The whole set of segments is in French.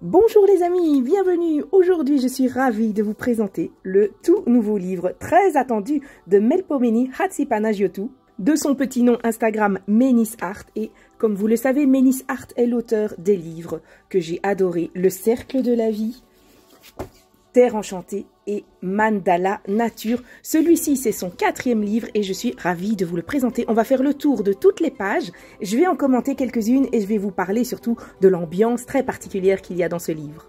Bonjour les amis, bienvenue. Aujourd'hui, je suis ravie de vous présenter le tout nouveau livre très attendu de Melpomene Hatzipanagiotou, de son petit nom Instagram Menis Art. Et comme vous le savez, Menis Art est l'auteur des livres que j'ai adorés, Le Cercle de la Vie, Terre enchantée et Mandala Nature. Celui-ci, c'est son 4e livre et je suis ravie de vous le présenter. On va faire le tour de toutes les pages. Je vais en commenter quelques-unes et je vais vous parler surtout de l'ambiance très particulière qu'il y a dans ce livre.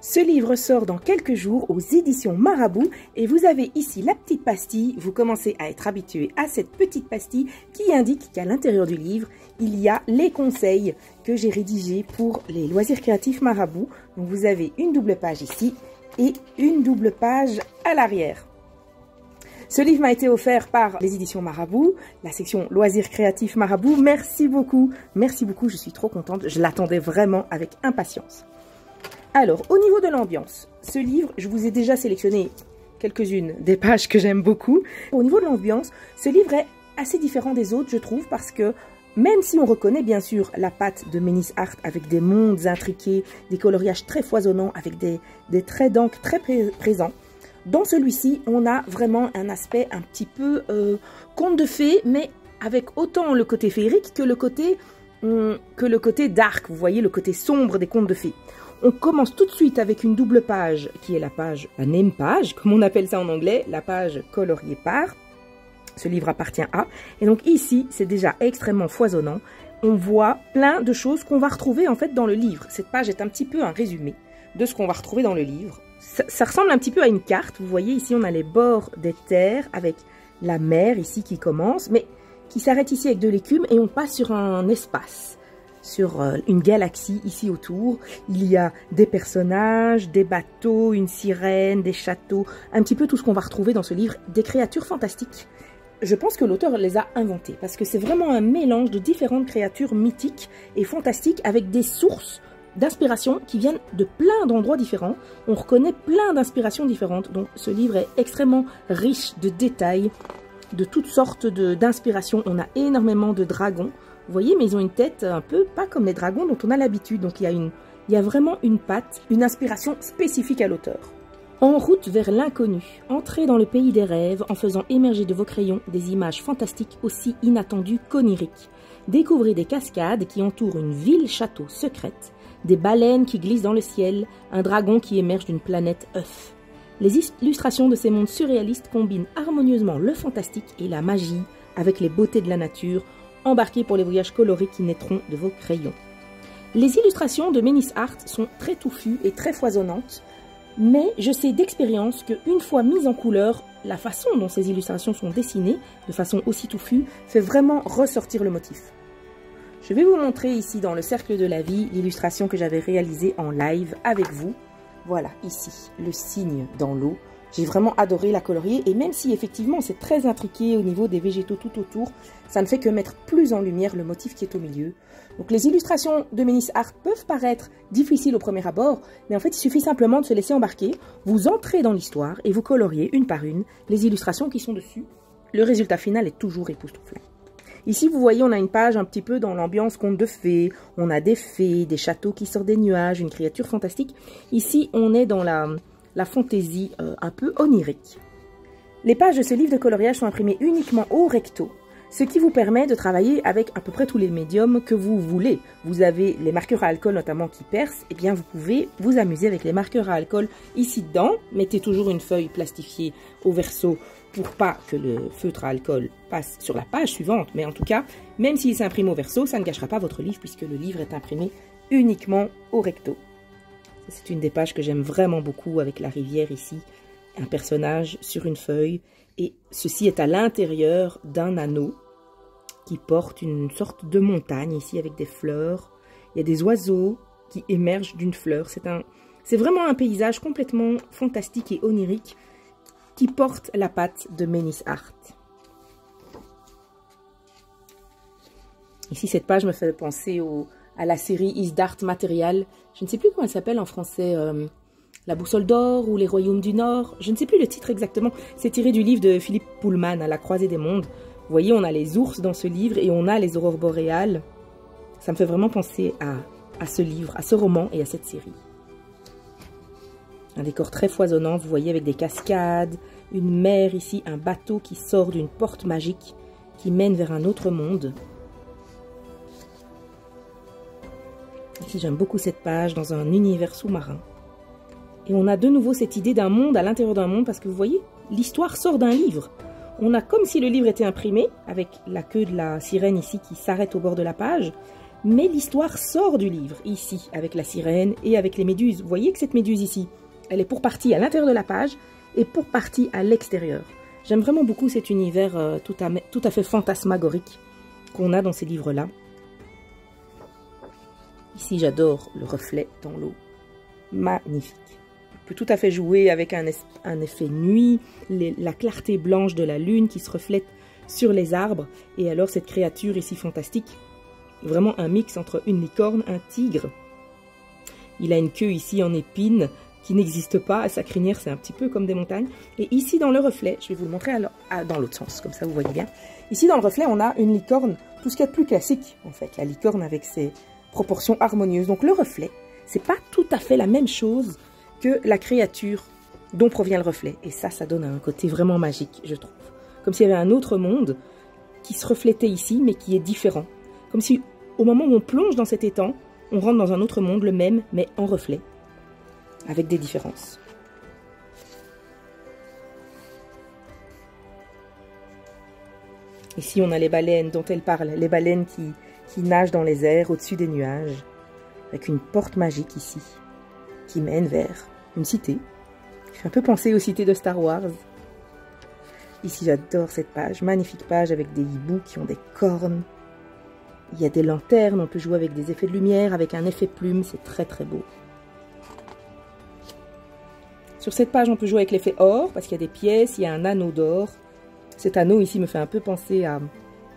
Ce livre sort dans quelques jours aux éditions Marabout et vous avez ici la petite pastille. Vous commencez à être habitué à cette petite pastille qui indique qu'à l'intérieur du livre, il y a les conseils que j'ai rédigés pour les loisirs créatifs Marabout. Donc vous avez une double page ici et une double page à l'arrière. Ce livre m'a été offert par les éditions Marabout, la section loisirs créatifs Marabout. Merci beaucoup, je suis trop contente, je l'attendais vraiment avec impatience. Alors, au niveau de l'ambiance, ce livre, je vous ai déjà sélectionné quelques-unes des pages que j'aime beaucoup. Au niveau de l'ambiance, ce livre est assez différent des autres, je trouve, parce que même si on reconnaît bien sûr la patte de Menis Art avec des mondes intriqués, des coloriages très foisonnants, avec des traits d'encre très présents, dans celui-ci, on a vraiment un aspect un petit peu conte de fées, mais avec autant le côté féerique que le côté dark, vous voyez, le côté sombre des contes de fées. On commence tout de suite avec une double page qui est la name page, comme on appelle ça en anglais, la page coloriée par. Ce livre appartient à. Et donc ici, c'est déjà extrêmement foisonnant. On voit plein de choses qu'on va retrouver en fait dans le livre. Cette page est un petit peu un résumé de ce qu'on va retrouver dans le livre. Ça ressemble un petit peu à une carte. Vous voyez ici, on a les bords des terres avec la mer ici qui commence, mais qui s'arrête ici avec de l'écume et on passe sur un espace, sur une galaxie ici autour. Il y a des personnages, des bateaux, une sirène, des châteaux, un petit peu tout ce qu'on va retrouver dans ce livre, des créatures fantastiques. Je pense que l'auteur les a inventées parce que c'est vraiment un mélange de différentes créatures mythiques et fantastiques avec des sources d'inspiration qui viennent de plein d'endroits différents. On reconnaît plein d'inspirations différentes. Donc ce livre est extrêmement riche de détails, de toutes sortes d'inspirations. On a énormément de dragons. Vous voyez, mais ils ont une tête un peu pas comme les dragons dont on a l'habitude. Donc il y a vraiment une patte, une inspiration spécifique à l'auteur. En route vers l'inconnu, entrez dans le pays des rêves en faisant émerger de vos crayons des images fantastiques aussi inattendues qu'oniriques. Découvrez des cascades qui entourent une ville-château secrète, des baleines qui glissent dans le ciel, un dragon qui émerge d'une planète œuf. Les illustrations de ces mondes surréalistes combinent harmonieusement le fantastique et la magie avec les beautés de la nature, embarqués pour les voyages colorés qui naîtront de vos crayons. Les illustrations de Menis Art sont très touffues et très foisonnantes, mais je sais d'expérience qu'une fois mise en couleur, la façon dont ces illustrations sont dessinées, de façon aussi touffue, fait vraiment ressortir le motif. Je vais vous montrer ici dans le cercle de la vie l'illustration que j'avais réalisée en live avec vous. Voilà, ici, le cygne dans l'eau. J'ai vraiment adoré la colorier et même si effectivement c'est très intriqué au niveau des végétaux tout autour, ça ne fait que mettre plus en lumière le motif qui est au milieu. Donc les illustrations de Menis Art peuvent paraître difficiles au premier abord, mais en fait il suffit simplement de se laisser embarquer, vous entrez dans l'histoire et vous coloriez une par une les illustrations qui sont dessus. Le résultat final est toujours époustouflant. Ici vous voyez on a une page un petit peu dans l'ambiance conte de fées, on a des fées, des châteaux qui sortent des nuages, une créature fantastique. Ici on est dans la fantaisie un peu onirique. Les pages de ce livre de coloriage sont imprimées uniquement au recto, ce qui vous permet de travailler avec à peu près tous les médiums que vous voulez. Vous avez les marqueurs à alcool notamment qui percent, et bien vous pouvez vous amuser avec les marqueurs à alcool ici dedans. Mettez toujours une feuille plastifiée au verso pour pas que le feutre à alcool passe sur la page suivante, mais en tout cas, même s'il s'imprime au verso, ça ne gâchera pas votre livre puisque le livre est imprimé uniquement au recto. C'est une des pages que j'aime vraiment beaucoup avec la rivière ici, un personnage sur une feuille et ceci est à l'intérieur d'un anneau qui porte une sorte de montagne ici avec des fleurs. Il y a des oiseaux qui émergent d'une fleur. C'est vraiment un paysage complètement fantastique et onirique qui porte la patte de Menis Art. Ici cette page me fait penser à la série Isdart Material. Je ne sais plus comment elle s'appelle en français, La Boussole d'Or ou Les Royaumes du Nord. Je ne sais plus le titre exactement. C'est tiré du livre de Philippe Pullman, à la croisée des mondes. Vous voyez, on a les ours dans ce livre et on a les aurores boréales. Ça me fait vraiment penser à ce livre, à ce roman et à cette série. Un décor très foisonnant, vous voyez, avec des cascades, une mer ici, un bateau qui sort d'une porte magique qui mène vers un autre monde. Ici, j'aime beaucoup cette page dans un univers sous-marin. Et on a de nouveau cette idée d'un monde à l'intérieur d'un monde parce que vous voyez, l'histoire sort d'un livre. On a comme si le livre était imprimé avec la queue de la sirène ici qui s'arrête au bord de la page. Mais l'histoire sort du livre ici avec la sirène et avec les méduses. Vous voyez que cette méduse ici, elle est pour partie à l'intérieur de la page et pour partie à l'extérieur. J'aime vraiment beaucoup cet univers tout à fait fantasmagorique qu'on a dans ces livres-là. Ici, j'adore le reflet dans l'eau. Magnifique. On peut tout à fait jouer avec un effet nuit, la clarté blanche de la lune qui se reflète sur les arbres. Et alors, cette créature ici fantastique, vraiment un mix entre une licorne, un tigre. Il a une queue ici en épine qui n'existe pas. Sa crinière, c'est un petit peu comme des montagnes. Et ici, dans le reflet, je vais vous le montrer dans l'autre sens, comme ça vous voyez bien. Ici, dans le reflet, on a une licorne, tout ce qu'il y a de plus classique, en fait. La licorne avec ses proportions harmonieuses. Donc le reflet, c'est pas tout à fait la même chose que la créature dont provient le reflet. Et ça donne un côté vraiment magique, je trouve. Comme s'il y avait un autre monde qui se reflétait ici, mais qui est différent. Comme si, au moment où on plonge dans cet étang, on rentre dans un autre monde, le même, mais en reflet, avec des différences. Ici, on a les baleines dont elle parle, les baleines qui nagent dans les airs, au-dessus des nuages, avec une porte magique ici, qui mène vers une cité, qui fait un peu penser aux cités de Star Wars. Ici, j'adore cette page, magnifique page avec des hiboux qui ont des cornes. Il y a des lanternes, on peut jouer avec des effets de lumière, avec un effet plume, c'est très très beau. Sur cette page, on peut jouer avec l'effet or, parce qu'il y a des pièces, il y a un anneau d'or. Cet anneau ici me fait un peu penser à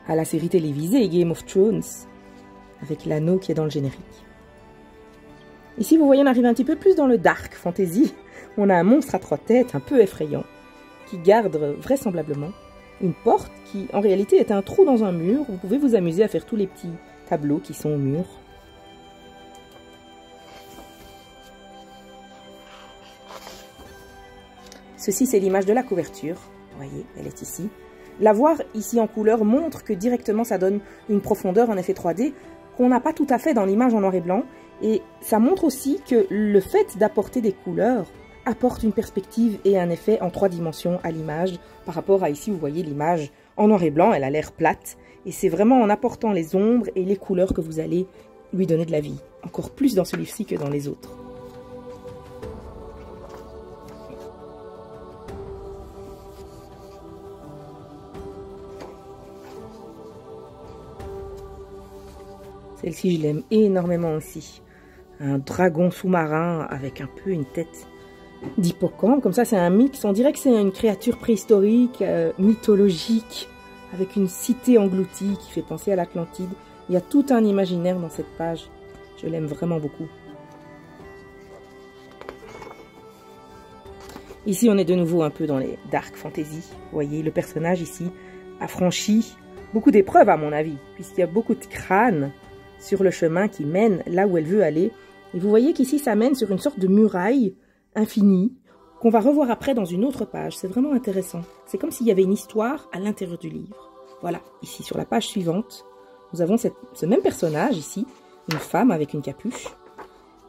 la série télévisée Game of Thrones, avec l'anneau qui est dans le générique. Ici, vous voyez, on arrive un petit peu plus dans le dark fantasy. On a un monstre à 3 têtes, un peu effrayant, qui garde vraisemblablement une porte qui, en réalité, est un trou dans un mur. Vous pouvez vous amuser à faire tous les petits tableaux qui sont au mur. Ceci, c'est l'image de la couverture. Vous voyez, elle est ici. La voir ici en couleur montre que directement ça donne une profondeur, un effet 3D qu'on n'a pas tout à fait dans l'image en noir et blanc. Et ça montre aussi que le fait d'apporter des couleurs apporte une perspective et un effet en 3 dimensions à l'image. Par rapport à ici, vous voyez l'image en noir et blanc, elle a l'air plate. Et c'est vraiment en apportant les ombres et les couleurs que vous allez lui donner de la vie. Encore plus dans ce livre-ci que dans les autres. Celle-ci, je l'aime énormément aussi. Un dragon sous-marin avec un peu une tête d'hippocampe. Comme ça, c'est un mix. On dirait que c'est une créature préhistorique, mythologique, avec une cité engloutie qui fait penser à l'Atlantide. Il y a tout un imaginaire dans cette page. Je l'aime vraiment beaucoup. Ici, on est de nouveau un peu dans les dark fantasy. Vous voyez, le personnage ici a franchi beaucoup d'épreuves, à mon avis, puisqu'il y a beaucoup de crânes sur le chemin qui mène là où elle veut aller. Et vous voyez qu'ici, ça mène sur une sorte de muraille infinie qu'on va revoir après dans une autre page. C'est vraiment intéressant. C'est comme s'il y avait une histoire à l'intérieur du livre. Voilà, ici, sur la page suivante, nous avons ce même personnage ici, une femme avec une capuche.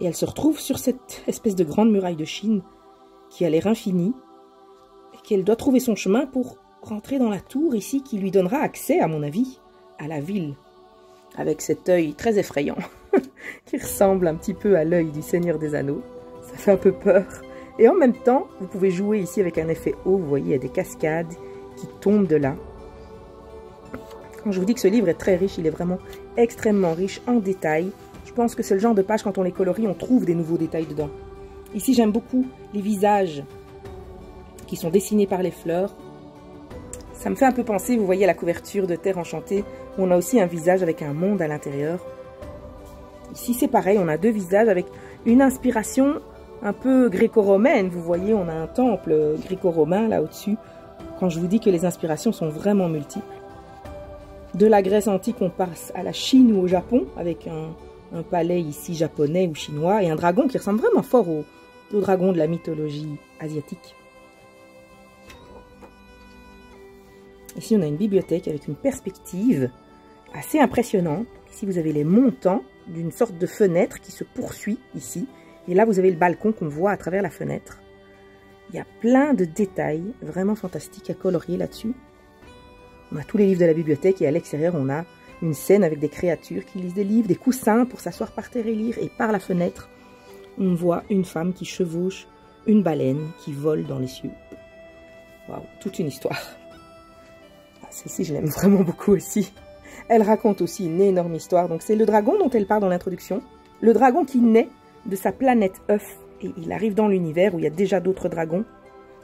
Et elle se retrouve sur cette espèce de grande muraille de Chine qui a l'air infinie et qu'elle doit trouver son chemin pour rentrer dans la tour ici qui lui donnera accès, à mon avis, à la ville. Avec cet œil très effrayant, qui ressemble un petit peu à l'œil du Seigneur des Anneaux. Ça fait un peu peur. Et en même temps, vous pouvez jouer ici avec un effet haut. Vous voyez, il y a des cascades qui tombent de là. Quand je vous dis que ce livre est très riche, il est vraiment extrêmement riche en détails. Je pense que c'est le genre de page, quand on les colorie, on trouve des nouveaux détails dedans. Ici, j'aime beaucoup les visages qui sont dessinés par les fleurs. Ça me fait un peu penser, vous voyez, à la couverture de Terre Enchantée, où on a aussi un visage avec un monde à l'intérieur. Ici, c'est pareil, on a 2 visages avec une inspiration un peu gréco-romaine. Vous voyez, on a un temple gréco-romain là au-dessus. Quand je vous dis que les inspirations sont vraiment multiples. De la Grèce antique, on passe à la Chine ou au Japon, avec un palais ici japonais ou chinois, et un dragon qui ressemble vraiment fort aux dragons de la mythologie asiatique. Ici, on a une bibliothèque avec une perspective assez impressionnante. Ici, vous avez les montants d'une sorte de fenêtre qui se poursuit ici. Et là, vous avez le balcon qu'on voit à travers la fenêtre. Il y a plein de détails vraiment fantastiques à colorier là-dessus. On a tous les livres de la bibliothèque et à l'extérieur, on a une scène avec des créatures qui lisent des livres, des coussins pour s'asseoir par terre et lire. Et par la fenêtre, on voit une femme qui chevauche une baleine qui vole dans les cieux. Waouh, toute une histoire. Celle-ci, je l'aime vraiment beaucoup aussi. Elle raconte aussi une énorme histoire. Donc, c'est le dragon dont elle parle dans l'introduction. Le dragon qui naît de sa planète œuf. Et il arrive dans l'univers où il y a déjà d'autres dragons.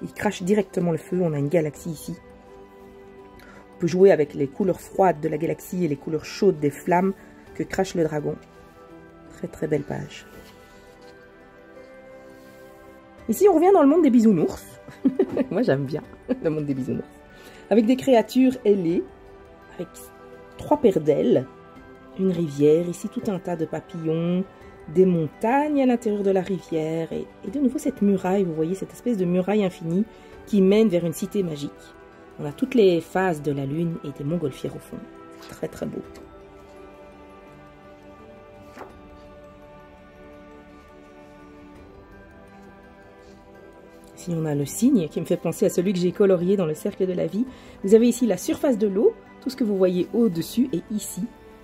Il crache directement le feu. On a une galaxie ici. On peut jouer avec les couleurs froides de la galaxie et les couleurs chaudes des flammes que crache le dragon. Très très belle page. Ici, on revient dans le monde des bisounours. Moi, j'aime bien le monde des bisounours. Avec des créatures ailées, avec 3 paires d'ailes, une rivière, ici tout un tas de papillons, des montagnes à l'intérieur de la rivière, et de nouveau cette muraille, vous voyez cette espèce de muraille infinie qui mène vers une cité magique. On a toutes les phases de la lune et des montgolfières au fond. C'est très très beau. Ici, on a le cygne qui me fait penser à celui que j'ai colorié dans le cercle de la vie. Vous avez ici la surface de l'eau, tout ce que vous voyez au-dessus. Et ici,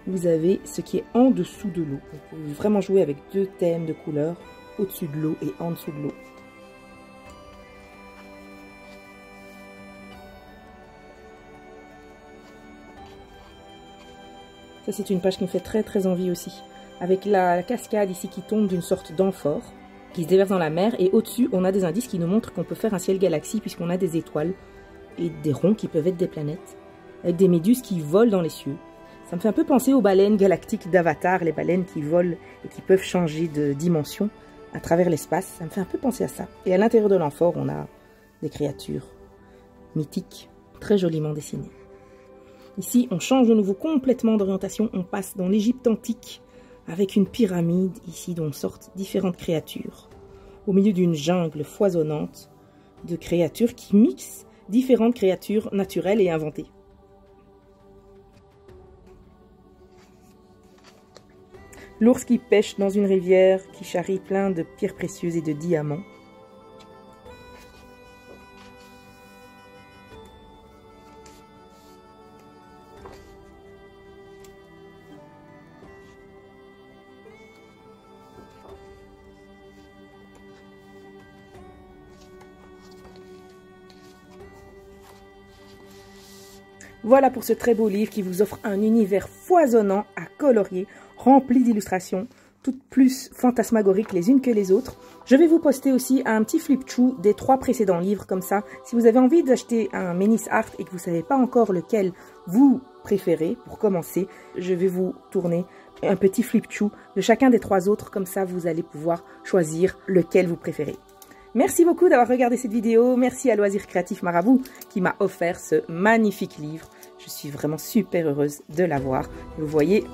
vous avez ce qui est en dessous de l'eau. Vous pouvez vraiment jouer avec 2 thèmes de couleurs, au-dessus de l'eau et en dessous de l'eau. Ça, c'est une page qui me fait très très envie aussi. Avec la cascade ici qui tombe d'une sorte d'amphore, qui se déverse dans la mer, et au-dessus on a des indices qui nous montrent qu'on peut faire un ciel galaxie puisqu'on a des étoiles et des ronds qui peuvent être des planètes, avec des méduses qui volent dans les cieux. Ça me fait un peu penser aux baleines galactiques d'Avatar, les baleines qui volent et qui peuvent changer de dimension à travers l'espace. Ça me fait un peu penser à ça. Et à l'intérieur de l'amphore, on a des créatures mythiques, très joliment dessinées. Ici, on change de nouveau complètement d'orientation, on passe dans l'Égypte antique, avec une pyramide ici dont sortent différentes créatures, au milieu d'une jungle foisonnante de créatures qui mixent différentes créatures naturelles et inventées. L'ours qui pêche dans une rivière qui charrie plein de pierres précieuses et de diamants. Voilà pour ce très beau livre qui vous offre un univers foisonnant à colorier, rempli d'illustrations, toutes plus fantasmagoriques les unes que les autres. Je vais vous poster aussi un petit flip-through des 3 précédents livres, comme ça. Si vous avez envie d'acheter un Ménis Art et que vous ne savez pas encore lequel vous préférez, pour commencer, je vais vous tourner un petit flip-through de chacun des 3 autres, comme ça vous allez pouvoir choisir lequel vous préférez. Merci beaucoup d'avoir regardé cette vidéo. Merci à Loisirs Créatifs Marabout qui m'a offert ce magnifique livre. Je suis vraiment super heureuse de l'avoir. Vous voyez,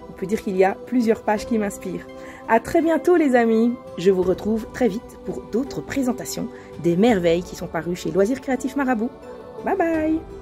on peut dire qu'il y a plusieurs pages qui m'inspirent. À très bientôt les amis. Je vous retrouve très vite pour d'autres présentations des merveilles qui sont parues chez Loisirs Créatifs Marabout. Bye bye.